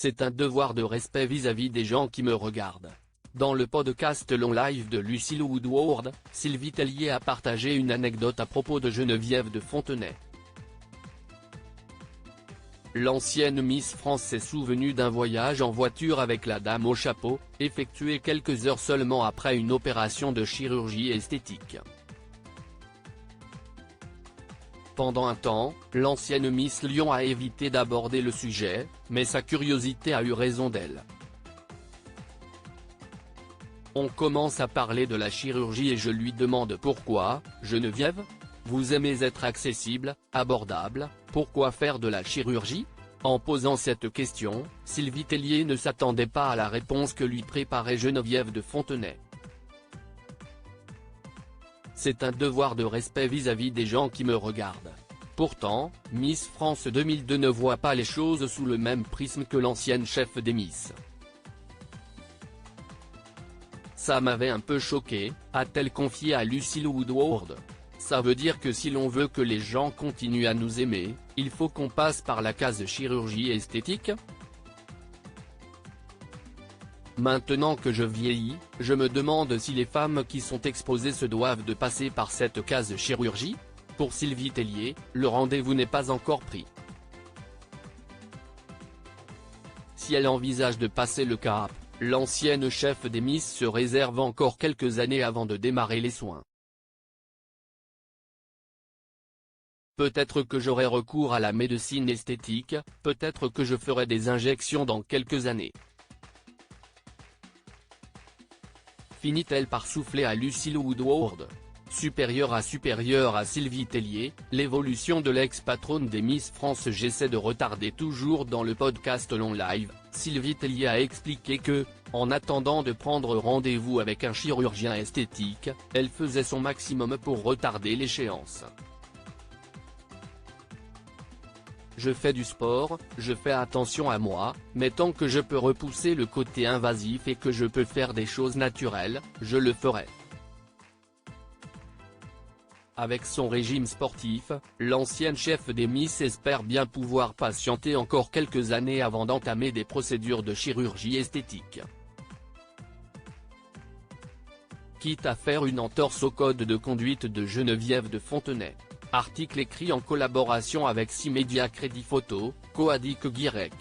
C'est un devoir de respect vis-à-vis des gens qui me regardent. Dans le podcast Long Live de Lucille Woodward, Sylvie Tellier a partagé une anecdote à propos de Geneviève de Fontenay. L'ancienne Miss France s'est souvenue d'un voyage en voiture avec la dame au chapeau, effectué quelques heures seulement après une opération de chirurgie esthétique. Pendant un temps, l'ancienne Miss Lyon a évité d'aborder le sujet, mais sa curiosité a eu raison d'elle. On commence à parler de la chirurgie et je lui demande pourquoi, Geneviève ? Vous aimez être accessible, abordable, pourquoi faire de la chirurgie ? En posant cette question, Sylvie Tellier ne s'attendait pas à la réponse que lui préparait Geneviève de Fontenay. C'est un devoir de respect vis-à-vis des gens qui me regardent. Pourtant, Miss France 2002 ne voit pas les choses sous le même prisme que l'ancienne chef des Miss. Ça m'avait un peu choqué, a-t-elle confié à Lucille Woodward. Ça veut dire que si l'on veut que les gens continuent à nous aimer, il faut qu'on passe par la case chirurgie esthétique ? Maintenant que je vieillis, je me demande si les femmes qui sont exposées se doivent de passer par cette case chirurgie ? Pour Sylvie Tellier, le rendez-vous n'est pas encore pris. Si elle envisage de passer le cap, l'ancienne chef des Miss se réserve encore quelques années avant de démarrer les soins. Peut-être que j'aurai recours à la médecine esthétique, peut-être que je ferai des injections dans quelques années. Finit-elle par souffler à Lucille Woodward. Supérieure à Sylvie Tellier, l'évolution de l'ex-patronne des Miss France j'essaie de retarder toujours dans le podcast Long Live, Sylvie Tellier a expliqué que, en attendant de prendre rendez-vous avec un chirurgien esthétique, elle faisait son maximum pour retarder l'échéance. Je fais du sport, je fais attention à moi, mais tant que je peux repousser le côté invasif et que je peux faire des choses naturelles, je le ferai. Avec son régime sportif, l'ancienne chef des Miss espère bien pouvoir patienter encore quelques années avant d'entamer des procédures de chirurgie esthétique. Quitte à faire une entorse au code de conduite de Geneviève de Fontenay. Article écrit en collaboration avec 6 médias Crédit Photo, Coadic Guirec.